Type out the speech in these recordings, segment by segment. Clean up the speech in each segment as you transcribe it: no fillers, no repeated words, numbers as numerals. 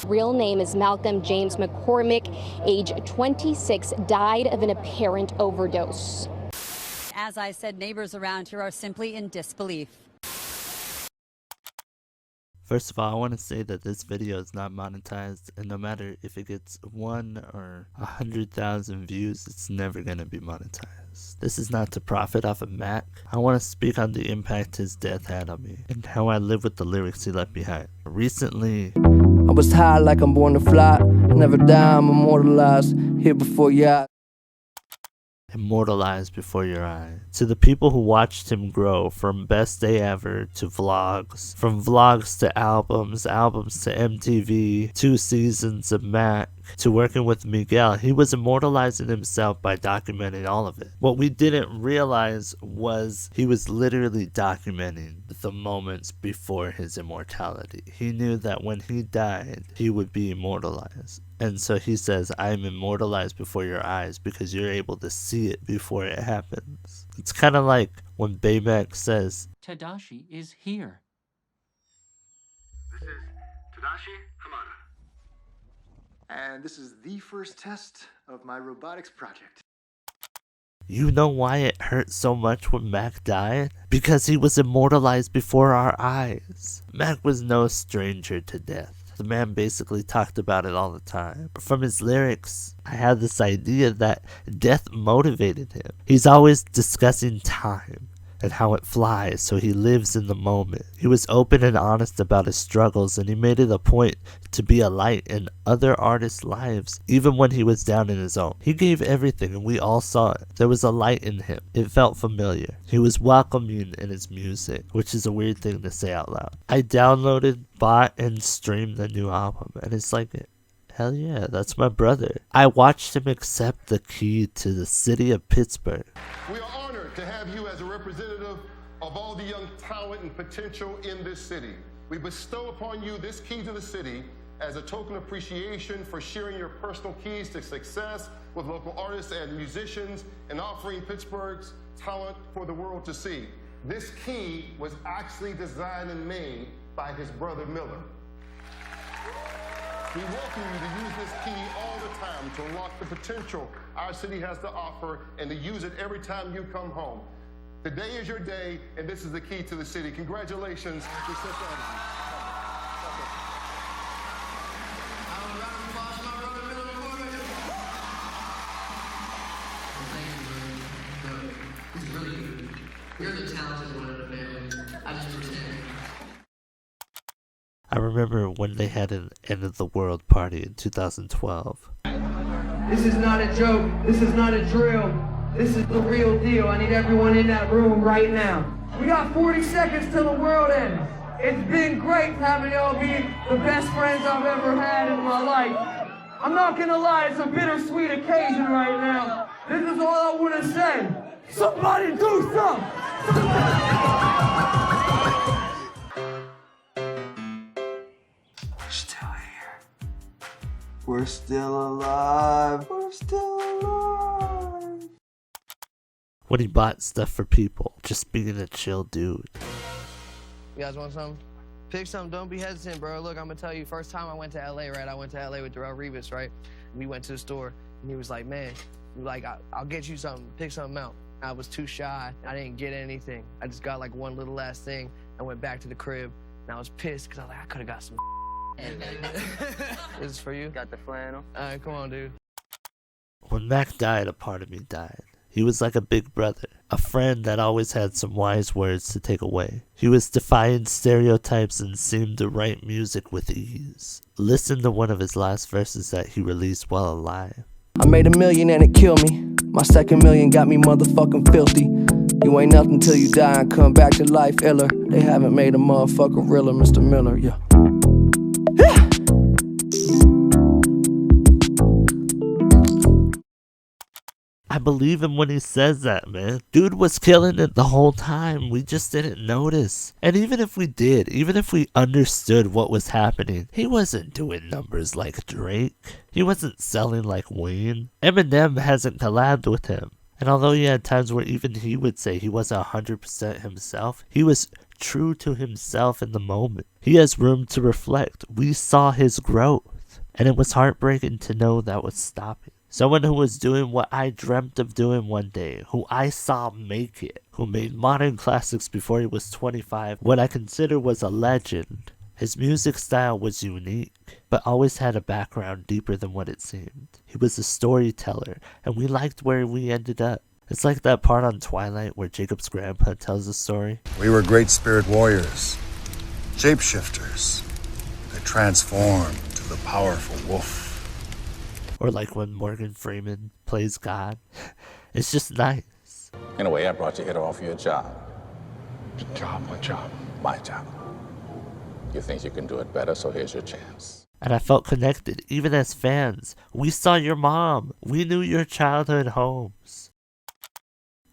Real name is Malcolm James McCormick, age 26, died of an apparent overdose. As I said, neighbors around here are simply in disbelief. First of all, I want to say that this video is not monetized, and no matter if it gets 1 or 100,000 views, it's never going to be monetized. This is not to profit off of Mac. I want to speak on the impact his death had on me, and how I live with the lyrics he left behind. Recently, I was high like I'm born to fly, never die, I'm immortalized, here before your eyes. Immortalized before your eyes. To the people who watched him grow from Best Day Ever to vlogs, from vlogs to albums, albums to MTV, 2 seasons of Mac, to working with Miguel, he was immortalizing himself by documenting all of it. What we didn't realize was he was literally documenting the moments before his immortality. He knew that when he died, he would be immortalized. And so he says, I am immortalized before your eyes because you're able to see it before it happens. It's kind of like when Baymax says, Tadashi is here. This is Tadashi Hamada. And this is the first test of my robotics project. you know why it hurt so much when Mac died? Because he was immortalized before our eyes. Mac was no stranger to death. The man basically talked about it all the time. From his lyrics, I had this idea that death motivated him. He's always discussing time and how it flies, so he lives in the moment. He was open and honest about his struggles, and he made it a point to be a light in other artists' lives, even when he was down in his own. He gave everything, and we all saw it. There was a light in him. It felt familiar. He was welcoming in his music, which is a weird thing to say out loud. I downloaded, bought, and streamed the new album, and it's like, hell yeah, that's my brother. I watched him accept the key to the city of Pittsburgh. We are honored to have you as a representative of all the young talent and potential in this city. We bestow upon you this key to the city as a token of appreciation for sharing your personal keys to success with local artists and musicians and offering Pittsburgh's talent for the world to see. This key was actually designed and made by his brother Miller. We welcome you to use this key all the time to unlock the potential our city has to offer and to use it every time you come home. Today is your day, and this is the key to the city. Congratulations. We're so proud of you. It's really good. You're the talented one in the family. I just pretend. I remember when they had an end of the world party in 2012. This is not a joke. This is not a drill. This is the real deal. I need everyone in that room right now. We got 40 seconds till the world ends. It's been great having y'all be the best friends I've ever had in my life. I'm not gonna lie, it's a bittersweet occasion right now. This is all I wanna say. Somebody do something! We're still alive. We're still alive. When he bought stuff for people, just being a chill dude. You guys want something? Pick something, don't be hesitant, bro. Look, I'm gonna tell you, first time I went to LA, right? I went to LA with Darrell Revis, right? We went to the store, and he was like, man, I'll get you something, pick something out. I was too shy, I didn't get anything. I just got like one little last thing. I went back to the crib, and I was pissed, because I was like, I could've got some This is for you? Got the flannel. Alright, come on, dude. When Mac died, a part of me died. He was like a big brother, a friend that always had some wise words to take away. He was defying stereotypes and seemed to write music with ease. Listen to one of his last verses that he released while alive. I made $1 million and it killed me. My second million got me motherfucking filthy. You ain't nothing till you die and come back to life iller. They haven't made a motherfucker realer, Mr. Miller, yeah. I believe him when he says that, man. Dude was killing it the whole time. We just didn't notice. And even if we did, even if we understood what was happening, he wasn't doing numbers like Drake. He wasn't selling like Wayne. Eminem hasn't collabed with him. And although he had times where even he would say he wasn't 100% himself, he was true to himself in the moment. He has room to reflect. We saw his growth. And it was heartbreaking to know that was stopping. Someone who was doing what I dreamt of doing one day, who I saw make it, who made modern classics before he was 25, what I consider was a legend. His music style was unique, but always had a background deeper than what it seemed. He was a storyteller, and we liked where we ended up. It's like that part on Twilight where Jacob's grandpa tells the story. We were great spirit warriors, shapeshifters that transformed to the powerful wolf. Or like when Morgan Freeman plays God. It's just nice. In a way, I brought you here to offer you a job. Job? What job? My job. You think you can do it better, so here's your chance. And I felt connected, even as fans. We saw your mom. We knew your childhood homes.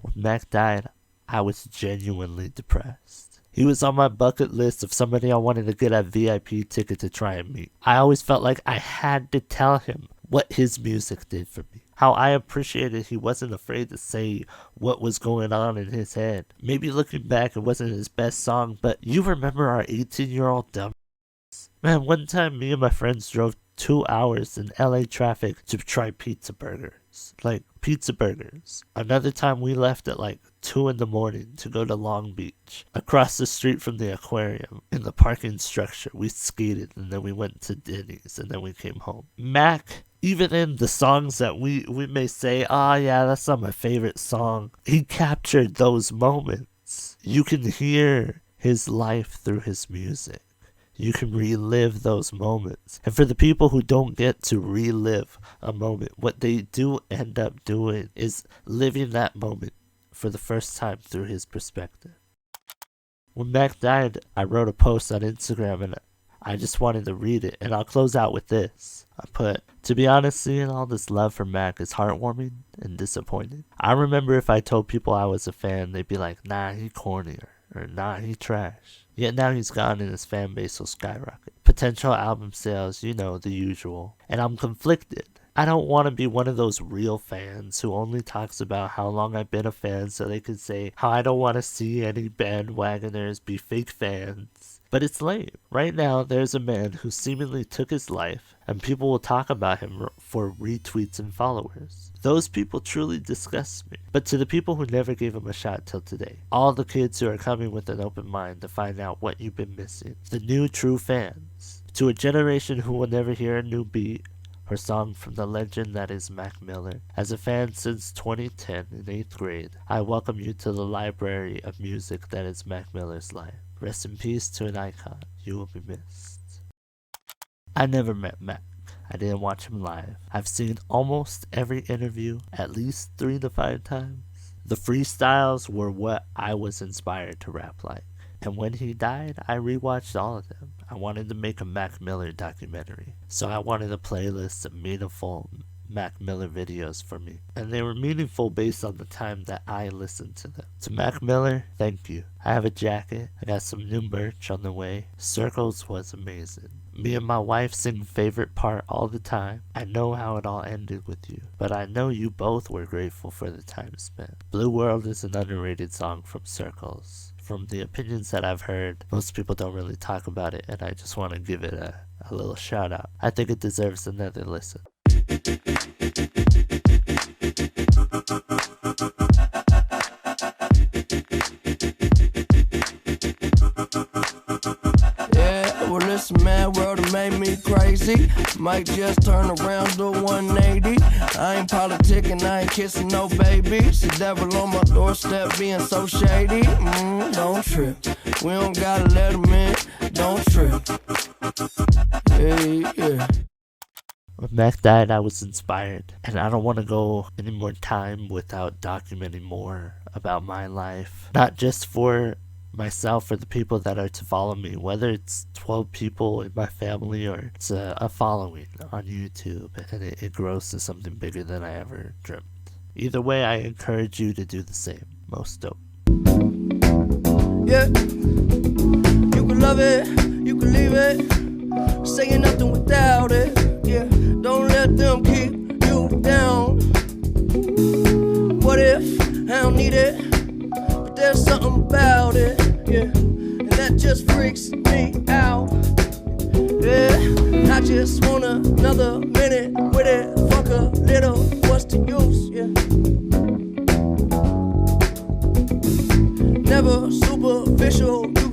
When Mac died, I was genuinely depressed. He was on my bucket list of somebody I wanted to get a VIP ticket to try and meet. I always felt like I had to tell him what his music did for me. How I appreciated he wasn't afraid to say what was going on in his head. Maybe looking back, it wasn't his best song, but you remember our 18-year-old dumb. Man, one time me and my friends drove 2 hours in LA traffic to try pizza burgers. Like, pizza burgers. Another time we left at like 2 in the morning to go to Long Beach. Across the street from the aquarium, in the parking structure, we skated and then we went to Denny's and then we came home. Mac, even in the songs that we may say, oh yeah, that's not my favorite song, he captured those moments. You can hear his life through his music. You can relive those moments. And for the people who don't get to relive a moment, what they do end up doing is living that moment for the first time through his perspective. When Mac died, I wrote a post on Instagram and I just wanted to read it, and I'll close out with this. I put, to be honest, seeing all this love for Mac is heartwarming and disappointing. I remember if I told people I was a fan, they'd be like, nah, he corny, or nah, he trash. Yet now he's gone and his fan base will skyrocket. Potential album sales, you know, the usual. And I'm conflicted. I don't want to be one of those real fans who only talks about how long I've been a fan so they can say how I don't want to see any bandwagoners be fake fans. But it's lame. Right now, there's a man who seemingly took his life, and people will talk about him for retweets and followers. Those people truly disgust me. But to the people who never gave him a shot till today, all the kids who are coming with an open mind to find out what you've been missing, the new true fans, to a generation who will never hear a new beat or song from the legend that is Mac Miller. As a fan since 2010 in 8th grade, I welcome you to the library of music that is Mac Miller's life. Rest in peace to an icon. You will be missed. I never met Mac. I didn't watch him live. I've seen almost every interview at least 3 to 5 times. The freestyles were what I was inspired to rap like. And when he died, I rewatched all of them. I wanted to make a Mac Miller documentary. So I wanted a playlist of meaningful Mac Miller videos for me. And they were meaningful based on the time that I listened to them. To Mac Miller, thank you. I have a jacket. I got some new merch on the way. Circles was amazing. Me and my wife sing favorite part all the time. I know how it all ended with you, but I know you both were grateful for the time spent. Blue World is an underrated song from Circles. From the opinions that I've heard, most people don't really talk about it, and I just want to give it a little shout out. I think it deserves another listen. Yeah, well listen man, world it made me crazy. Might just turn around to 180. I ain't politicking, I ain't kissing no babies. The devil on my doorstep being so shady. Don't trip, we don't gotta let him in. Don't trip. Yeah. When Mac died, I was inspired, and I don't want to go any more time without documenting more about my life. Not just for myself or the people that are to follow me, whether it's 12 people in my family or it's a following on YouTube, and it grows to something bigger than I ever dreamt. Either way, I encourage you to do the same. Most dope. Yeah, you can love it, you can leave it, saying nothing without it. Yeah, don't let them keep you down. What if I don't need it, but there's something about it, yeah, and that just freaks me out. Yeah, I just want another minute with it. Fuck a little, what's the use? Yeah. Never superficial. You